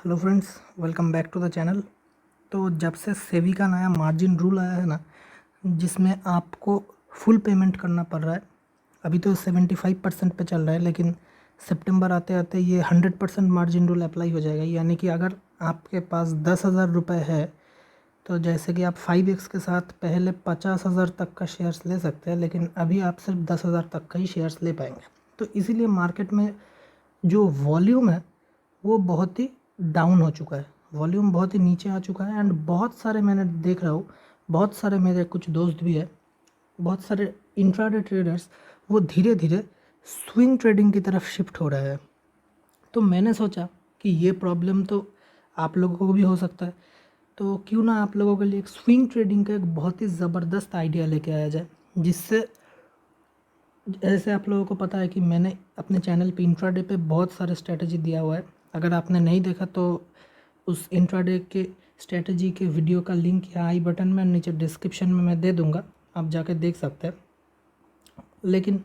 Hello friends, welcome back to the channel. तो जब से सेबी का नया मार्जिन रूल आया है ना, जिसमें आपको फुल पेमेंट करना पड़ रहा है। अभी तो 75% पे चल रहा है, लेकिन सितंबर आते आते ये 100% मार्जिन रूल अप्लाई हो जाएगा। यानी कि अगर आपके पास 10,000 रुपये है तो जैसे कि आप 5x के साथ पहले 50,000 तक का शेयर्स ले सकते हैं, लेकिन अभी आप सिर्फ 10,000 तक का ही शेयर्स ले पाएंगे। तो इसीलिए मार्केट में जो वॉल्यूम है वो बहुत ही डाउन हो चुका है, वॉल्यूम बहुत ही नीचे आ चुका है। एंड बहुत सारे मैंने देख रहा हूँ, बहुत सारे मेरे कुछ दोस्त भी है, बहुत सारे इंट्राडे ट्रेडर्स वो धीरे धीरे स्विंग ट्रेडिंग की तरफ शिफ्ट हो रहे हैं। तो मैंने सोचा कि ये प्रॉब्लम तो आप लोगों को भी हो सकता है, तो क्यों ना आप लोगों के लिए एक स्विंग ट्रेडिंग का एक बहुत ही ज़बरदस्त आइडिया लेके आया जाए। जिससे जैसे आप लोगों को पता है कि मैंने अपने चैनल पे इंट्राडे पे बहुत सारे स्ट्रेटजी दिया हुआ है। अगर आपने नहीं देखा तो उस इंट्राडे के स्ट्रेटजी के वीडियो का लिंक यहाँ आई बटन में नीचे डिस्क्रिप्शन में मैं दे दूँगा, आप जाके देख सकते हैं। लेकिन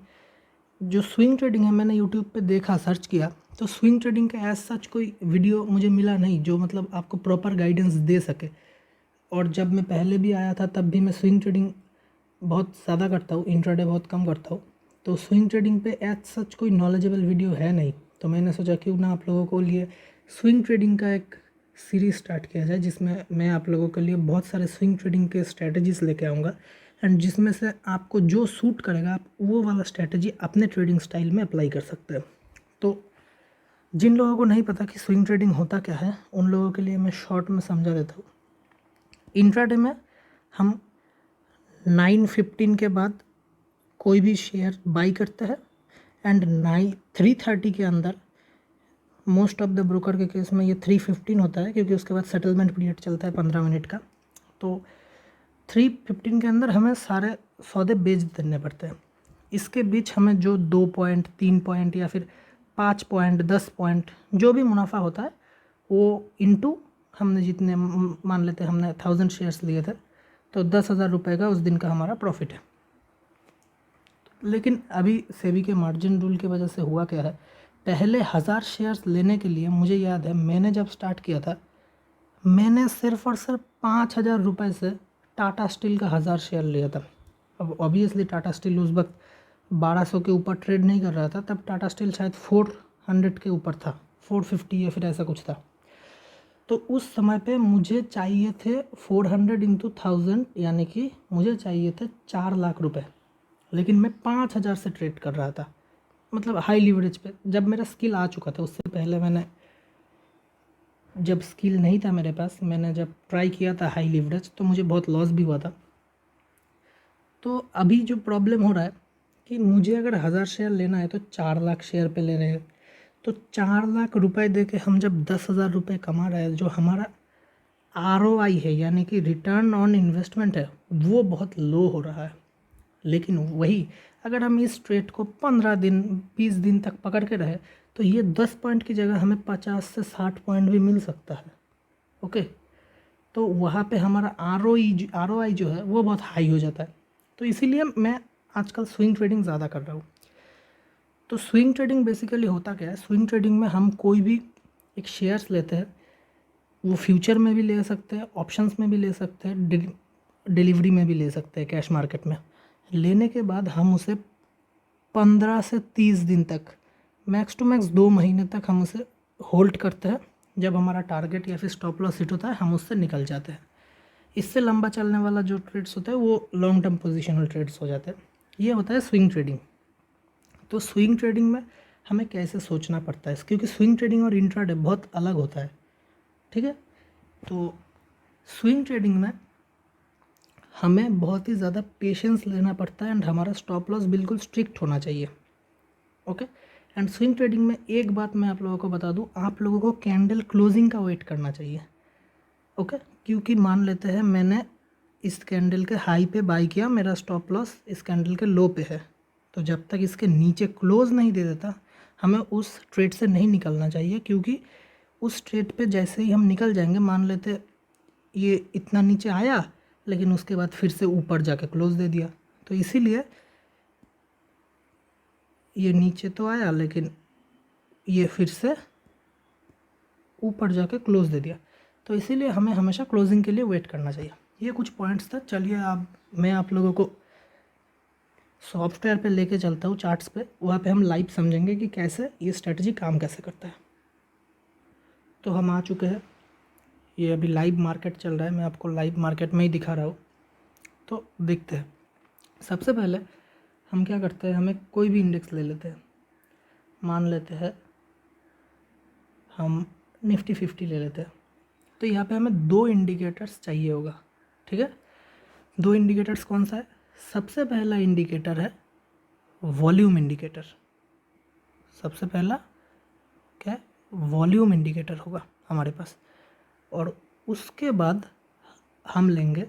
जो स्विंग ट्रेडिंग है, मैंने यूट्यूब पे देखा, सर्च किया, तो स्विंग ट्रेडिंग का एज सच कोई वीडियो मुझे मिला नहीं जो मतलब आपको प्रॉपर गाइडेंस दे सके। और जब मैं पहले भी आया था तब भी मैं स्विंग ट्रेडिंग बहुत ज़्यादा करता हूँ, इंट्राडे बहुत कम करता हूँ। तो स्विंग ट्रेडिंग पे एज सच कोई नॉलेजेबल वीडियो है नहीं, तो मैंने सोचा क्यों ना आप लोगों को लिए स्विंग ट्रेडिंग का एक सीरीज़ स्टार्ट किया जाए, जिसमें मैं आप लोगों के लिए बहुत सारे स्विंग ट्रेडिंग के स्ट्रैटेजीज़ लेके आऊँगा। एंड जिसमें से आपको जो सूट करेगा आप वो वाला स्ट्रैटेजी अपने ट्रेडिंग स्टाइल में अप्लाई कर सकते हैं। तो जिन लोगों को नहीं पता कि स्विंग ट्रेडिंग होता क्या है, उन लोगों के लिए मैं शॉर्ट में समझा देता हूँ। इंट्राडे में हम 9:15 के बाद कोई भी शेयर बाई करते हैं एंड 3:30 के अंदर, मोस्ट ऑफ द ब्रोकर के केस में ये 3:15 होता है क्योंकि उसके बाद सेटलमेंट पीरियड चलता है 15 मिनट का। तो 3:15 के अंदर हमें सारे सौदे बेच देने पड़ते हैं। इसके बीच हमें जो 2 पॉइंट 3 पॉइंट या फिर 5 पॉइंट 10 पॉइंट जो भी मुनाफा होता है वो इनटू हमने जितने मान लेते हैं हमने 1000 शेयर्स लिए थे तो 10,000 रुपये का उस दिन का हमारा प्रॉफिट है। लेकिन अभी सेबी के मार्जिन रूल की वजह से हुआ क्या है, पहले 1000 शेयर्स लेने के लिए मुझे याद है मैंने जब स्टार्ट किया था मैंने सिर्फ और सिर्फ 5,000 रुपये से टाटा स्टील का 1000 शेयर लिया था। अब ऑब्वियसली टाटा स्टील उस वक्त 1200 के ऊपर ट्रेड नहीं कर रहा था, तब टाटा स्टील शायद 400 के ऊपर था, 450 या फिर ऐसा कुछ था। तो उस समय पे मुझे चाहिए थे 400 इंटू 1000, यानी कि मुझे चाहिए थे 4 लाख रुपए, लेकिन मैं 5,000 से ट्रेड कर रहा था, मतलब हाई लीवरेज पे। जब मेरा स्किल आ चुका था, उससे पहले मैंने जब स्किल नहीं था मेरे पास, मैंने जब ट्राई किया था हाई लीवरेज तो मुझे बहुत लॉस भी हुआ था। तो अभी जो प्रॉब्लम हो रहा है कि मुझे अगर 1000 शेयर लेना है तो 4 लाख शेयर पे ले रहे हैं, तो 4 लाख रुपए दे के हम जब 10,000 रुपये कमा रहे हैं, जो हमारा ROI है यानी कि रिटर्न ऑन इन्वेस्टमेंट है, वो बहुत लो हो रहा है। लेकिन वही अगर हम इस ट्रेड को 15 दिन 20 दिन तक पकड़ के रहे तो ये 10 पॉइंट की जगह हमें 50 से 60 पॉइंट भी मिल सकता है। ओके, तो वहाँ पे हमारा ROI जो है वो बहुत हाई हो जाता है। तो इसीलिए मैं आजकल स्विंग ट्रेडिंग ज़्यादा कर रहा हूँ। तो स्विंग ट्रेडिंग बेसिकली होता क्या है, स्विंग ट्रेडिंग में हम कोई भी एक शेयर्स लेते हैं, वो फ्यूचर में भी ले सकते हैं, ऑप्शंस में भी ले सकते हैं, डिलीवरी में भी ले सकते हैं, कैश मार्केट में। लेने के बाद हम उसे 15 से 30 दिन तक, मैक्स टू मैक्स 2 महीने तक हम उसे होल्ड करते हैं। जब हमारा टारगेट या फिर स्टॉप लॉस हिट होता है हम उससे निकल जाते हैं। इससे लंबा चलने वाला जो ट्रेड्स होता है वो लॉन्ग टर्म पोजिशनल ट्रेड्स हो जाते हैं। ये होता है स्विंग ट्रेडिंग। तो स्विंग ट्रेडिंग में हमें कैसे सोचना पड़ता है, क्योंकि स्विंग ट्रेडिंग और इंट्राडे बहुत अलग होता है, ठीक है। तो स्विंग ट्रेडिंग में हमें बहुत ही ज़्यादा पेशेंस लेना पड़ता है एंड हमारा स्टॉप लॉस बिल्कुल स्ट्रिक्ट होना चाहिए। ओके, एंड स्विंग ट्रेडिंग में एक बात मैं आप लोगों को बता दूं, आप लोगों को कैंडल क्लोजिंग का वेट करना चाहिए। ओके, क्योंकि मान लेते हैं मैंने इस कैंडल के हाई पे बाई किया, मेरा स्टॉप लॉस इस कैंडल के लो पे है, तो जब तक इसके नीचे क्लोज नहीं दे देता हमें उस ट्रेड से नहीं निकलना चाहिए। क्योंकि उस ट्रेड पे जैसे ही हम निकल जाएंगे, मान लेते ये इतना नीचे आया लेकिन उसके बाद फिर से ऊपर जाके क्लोज दे दिया, तो इसीलिए ये नीचे तो आया लेकिन ये फिर से ऊपर जाके क्लोज दे दिया। तो इसीलिए हमें हमेशा क्लोजिंग के लिए वेट करना चाहिए। ये कुछ पॉइंट्स था। चलिए अब मैं आप लोगों को सॉफ्टवेयर पे लेके चलता हूँ, चार्ट्स पे, वहाँ पे हम लाइव समझेंगे कि कैसे ये स्ट्रेटजी काम कैसे करता है। तो हम आ चुके हैं, ये अभी लाइव मार्केट चल रहा है, मैं आपको लाइव मार्केट में ही दिखा रहा हूँ। तो देखते हैं। सबसे पहले हम क्या करते हैं, हमें कोई भी इंडेक्स ले लेते हैं, मान लेते हैं हम निफ्टी 50 ले लेते हैं। तो यहाँ पे हमें 2 इंडिकेटर्स चाहिए होगा, ठीक है। 2 इंडिकेटर्स कौन सा है? सबसे पहला इंडिकेटर है वॉल्यूम इंडिकेटर। सबसे पहला क्या है? वॉल्यूम इंडिकेटर होगा हमारे पास। और उसके बाद हम लेंगे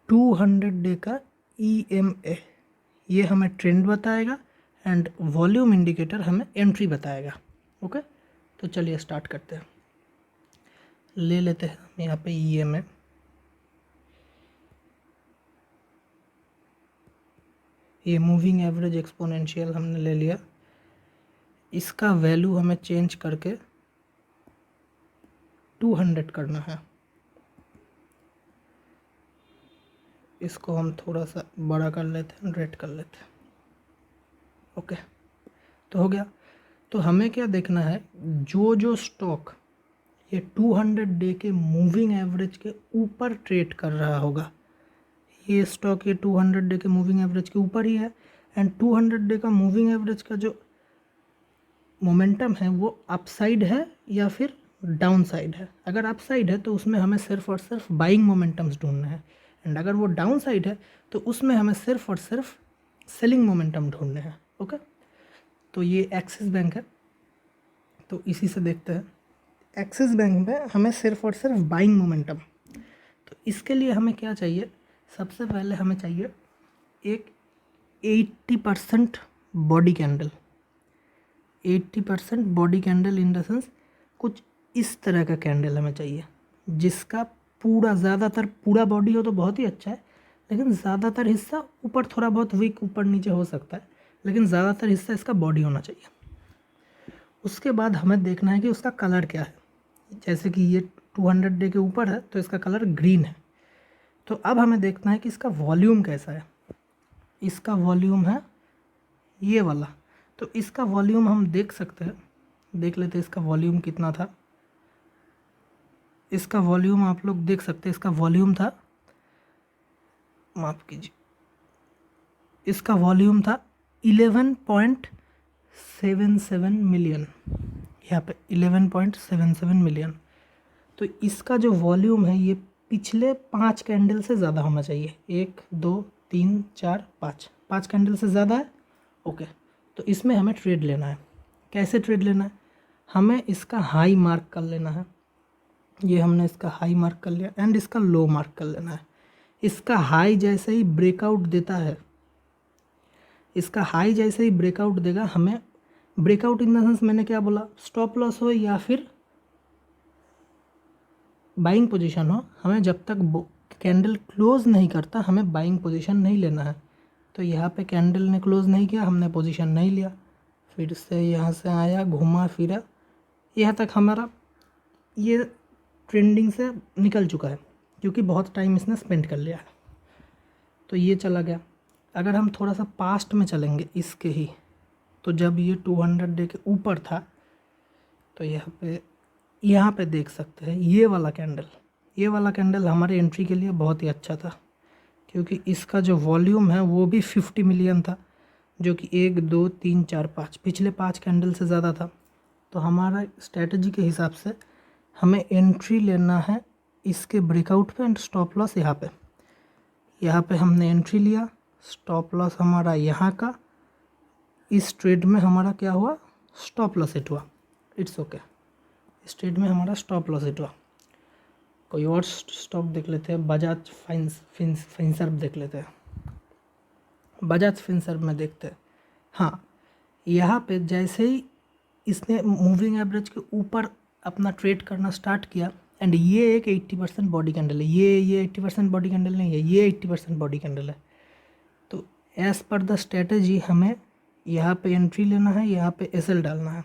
200 डे का EMA। ये हमें ट्रेंड बताएगा एंड वॉल्यूम इंडिकेटर हमें एंट्री बताएगा। ओके, तो चलिए स्टार्ट करते हैं। ले लेते हैं हम यहाँ पे EMA। ये मूविंग एवरेज एक्सपोनेंशियल हमने ले लिया। इसका वैल्यू हमें चेंज करके 200 करना है। इसको हम थोड़ा सा बड़ा कर लेते हैं, 100 कर लेते हैं। ओके, तो हो गया। तो हमें क्या देखना है, जो स्टॉक ये 200 डे के मूविंग एवरेज के ऊपर ट्रेड कर रहा होगा, ये स्टॉक ये 200 डे के मूविंग एवरेज के ऊपर ही है एंड 200 डे का मूविंग एवरेज का जो मोमेंटम है वो अपसाइड है या फिर डाउन साइड है। अगर अपसाइड है तो उसमें हमें सिर्फ और सिर्फ बाइंग मोमेंटम्स ढूंढना है एंड अगर वो डाउन साइड है तो उसमें हमें सिर्फ और सिर्फ सेलिंग मोमेंटम ढूंढने हैं। ओके, तो ये एक्सिस बैंक है, तो इसी से देखते हैं। एक्सिस बैंक में हमें सिर्फ और सिर्फ बाइंग मोमेंटम। तो इसके लिए हमें क्या चाहिए, सबसे पहले हमें चाहिए एक 80% body candle. 80% body candle in the sense कुछ इस तरह का कैंडल हमें चाहिए, जिसका पूरा ज़्यादातर पूरा बॉडी हो तो बहुत ही अच्छा है, लेकिन ज़्यादातर हिस्सा ऊपर थोड़ा बहुत वीक ऊपर नीचे हो सकता है, लेकिन ज़्यादातर हिस्सा इसका बॉडी होना चाहिए। उसके बाद हमें देखना है कि उसका कलर क्या है। जैसे कि ये 200 डे के ऊपर है तो इसका कलर ग्रीन है। तो अब हमें देखना है कि इसका वॉल्यूम कैसा है। इसका वॉल्यूम है ये वाला। तो इसका वॉल्यूम हम देख सकते हैं, देख लेते हैं इसका वॉल्यूम कितना था। इसका वॉल्यूम आप लोग देख सकते हैं, इसका वॉल्यूम था, माफ़ कीजिए, इसका वॉल्यूम था 11.77 मिलियन। यहाँ पे 11.77 मिलियन। तो इसका जो वॉल्यूम है ये पिछले 5 कैंडल से ज़्यादा होना चाहिए। 1 2 3 4 5 कैंडल से ज़्यादा है। ओके, तो इसमें हमें ट्रेड लेना है। कैसे ट्रेड लेना है, हमें इसका हाई मार्क कर लेना है। ये हमने इसका हाई मार्क कर लिया एंड इसका लो मार्क कर लेना है। इसका हाई जैसे ही ब्रेकआउट देता है, इसका हाई जैसे ही ब्रेकआउट देगा, हमें ब्रेकआउट इन द सेंस मैंने क्या बोला, स्टॉप लॉस हो या फिर बाइंग पोजीशन हो, हमें जब तक कैंडल क्लोज नहीं करता हमें बाइंग पोजीशन नहीं लेना है। तो यहाँ पे कैंडल ने क्लोज नहीं किया, हमने पोजीशन नहीं लिया, फिर से यहाँ से आया, घुमा फिरा, यहाँ तक हमारा ये ट्रेंडिंग से निकल चुका है क्योंकि बहुत टाइम इसने स्पेंड कर लिया है। तो ये चला गया। अगर हम थोड़ा सा पास्ट में चलेंगे इसके ही, तो जब ये 200 डे के ऊपर था तो यहाँ पे देख सकते हैं ये वाला कैंडल हमारे एंट्री के लिए बहुत ही अच्छा था, क्योंकि इसका जो वॉल्यूम है वो भी 50 मिलियन था, जो कि 1 2 3 4 5 पिछले 5 कैंडल से ज़्यादा था। तो हमारा स्ट्रेटजी के हिसाब से हमें एंट्री लेना है इसके ब्रेकआउट पे एंड स्टॉप लॉस यहाँ पे हमने एंट्री लिया, स्टॉप लॉस हमारा यहाँ का, इस ट्रेड में हमारा क्या हुआ, स्टॉप लॉस हिट हुआ। इट्स ओके, इस ट्रेड में हमारा स्टॉप लॉस हिट हुआ। कोई और स्टॉक देख लेते हैं, बजाज फिनसर्व देख लेते हैं। बजाज फिनसर्व में देखते हैं, हाँ, यहाँ पे जैसे ही इसने मूविंग एवरेज के ऊपर अपना ट्रेड करना स्टार्ट किया एंड ये एक 80% बॉडी कैंडल है, ये 80% बॉडी कैंडल नहीं है, ये 80% बॉडी कैंडल है। तो एज़ पर द स्ट्रेटजी हमें यहाँ पे एंट्री लेना है, यहाँ पे एसएल डालना है।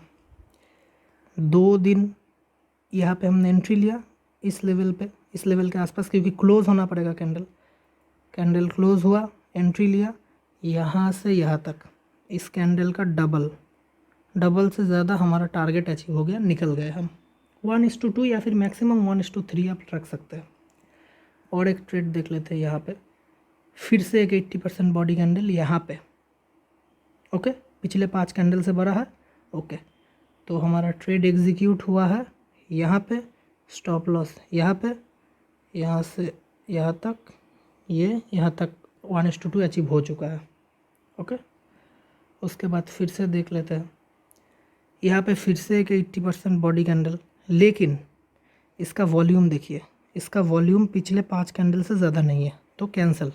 2 दिन यहाँ पे हमने एंट्री लिया इस लेवल पे, इस लेवल के आसपास, क्योंकि क्लोज़ होना पड़ेगा कैंडल क्लोज़ हुआ, एंट्री लिया यहाँ से यहाँ तक, इस कैंडल का डबल से ज़्यादा हमारा टारगेट अचीव हो गया, निकल गए हम। 1:2 या फिर मैक्सिमम 1:3 आप रख सकते हैं। और एक ट्रेड देख लेते हैं यहाँ पे, फिर से एक 80% बॉडी कैंडल यहाँ पे, ओके, पिछले 5 कैंडल से बड़ा है, ओके। तो हमारा ट्रेड एग्जीक्यूट हुआ है, यहाँ पे स्टॉप लॉस यहाँ पे, यहाँ से यहाँ तक, ये यहाँ तक 1:2 अचीव हो चुका है, ओके। उसके बाद फिर से देख लेते हैं, यहाँ पे फिर से एक 80% बॉडी कैंडल, लेकिन इसका वॉल्यूम देखिए, इसका वॉल्यूम पिछले 5 कैंडल से ज़्यादा नहीं है, तो कैंसिल।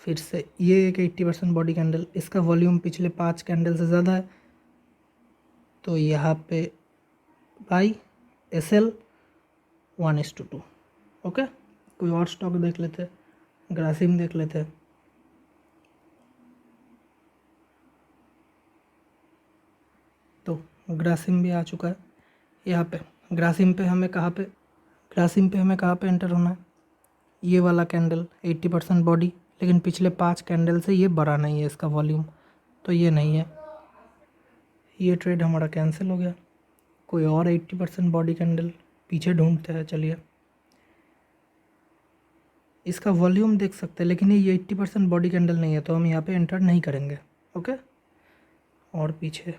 फिर से ये एक 80% बॉडी कैंडल, इसका वॉल्यूम पिछले 5 कैंडल से ज़्यादा है, तो यहाँ पे बाई एसएल 1:2, ओके। कोई और स्टॉक देख लेते हैं, ग्रासिम देख लेते हैं। तो ग्रासिम भी आ चुका है यहाँ पे। ग्रासिम पे हमें कहाँ पे एंटर होना है, ये वाला कैंडल 80% बॉडी, लेकिन पिछले 5 कैंडल से ये बड़ा नहीं है इसका वॉल्यूम, तो ये नहीं है, ये ट्रेड हमारा कैंसिल हो गया। कोई और 80% बॉडी कैंडल पीछे ढूंढते हैं, चलिए। इसका वॉल्यूम देख सकते हैं, लेकिन ये 80% बॉडी कैंडल नहीं है, तो हम यहाँ पे एंटर नहीं करेंगे, ओके। और पीछे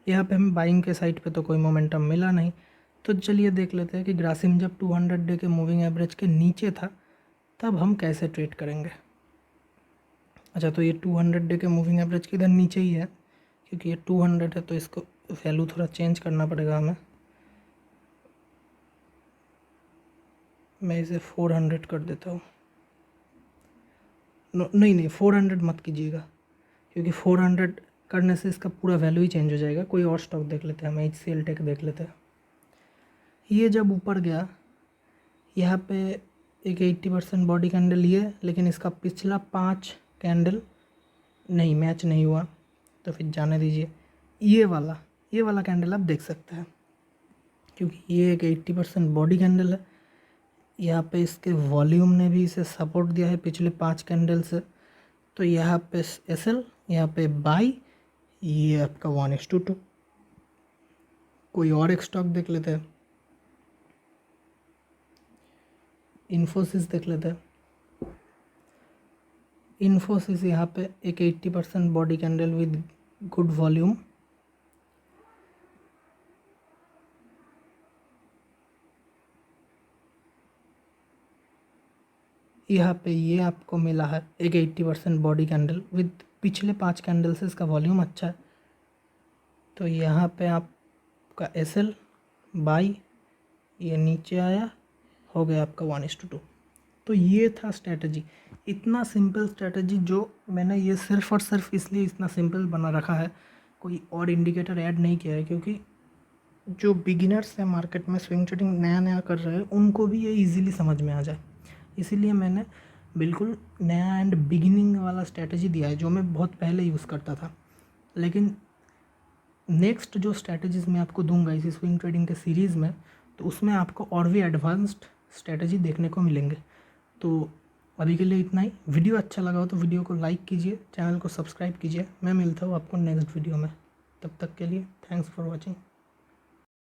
यहाँ पे हमें बाइंग के साइड पे तो कोई मोमेंटम मिला नहीं, तो चलिए देख लेते हैं कि ग्रासिम जब 200 डे के मूविंग एवरेज के नीचे था तब हम कैसे ट्रेड करेंगे। अच्छा, तो ये 200 डे के मूविंग एवरेज के इधर नीचे ही है, क्योंकि ये 200 है, तो इसको वैल्यू थोड़ा चेंज करना पड़ेगा हमें। मैं इसे 400 कर देता हूँ। नहीं 400 मत कीजिएगा, क्योंकि 400 करने से इसका पूरा वैल्यू ही चेंज हो जाएगा। कोई और स्टॉक देख लेते हैं, हम HCL टेक देख लेते हैं। ये जब ऊपर गया, यहाँ पे एक 80% बॉडी कैंडल ये, लेकिन इसका पिछला 5 कैंडल नहीं मैच नहीं हुआ, तो फिर जाने दीजिए। ये वाला कैंडल आप देख सकते हैं, क्योंकि ये एक 80% बॉडी कैंडल है। यहाँ पे इसके वॉल्यूम ने भी इसे सपोर्ट दिया है पिछले 5 कैंडल से, तो यहाँ पे एसएल, यहाँ पे बाई, ये आपका 1:2। कोई और एक स्टॉक देख लेते हैं, इन्फोसिस देख लेते हैं। इन्फोसिस यहाँ पे एक 80% body candle with good volume, यहाँ पे ये आपको मिला है एक 80% बॉडी कैंडल विद पिछले 5 कैंडल से इसका वॉल्यूम अच्छा है, तो यहाँ पे आपका एसएल बाई, ये नीचे आया, हो गया आपका 1:2। तो ये था स्ट्रैटेजी, इतना सिंपल स्ट्रैटेजी, जो मैंने ये सिर्फ और सिर्फ इसलिए इतना सिंपल बना रखा है, कोई और इंडिकेटर ऐड नहीं किया है, क्योंकि जो बिगिनर्स हैं मार्केट में, स्विंग ट्रेडिंग नया कर रहे हैं, उनको भी ये इजीली समझ में आ जाए। इसीलिए मैंने बिल्कुल नया एंड बिगिनिंग वाला स्ट्रैटेजी दिया है, जो मैं बहुत पहले यूज़ करता था। लेकिन नेक्स्ट जो स्ट्रैटेजीज़ मैं आपको दूंगा इसी स्विंग ट्रेडिंग के सीरीज़ में, तो उसमें आपको और भी एडवांस्ड स्ट्रैटेजी देखने को मिलेंगे। तो अभी के लिए इतना ही। वीडियो अच्छा लगा हो तो वीडियो को लाइक कीजिए, चैनल को सब्सक्राइब कीजिए। मैं मिलता हूँ आपको नेक्स्ट वीडियो में, तब तक के लिए थैंक्स फॉर वॉचिंग।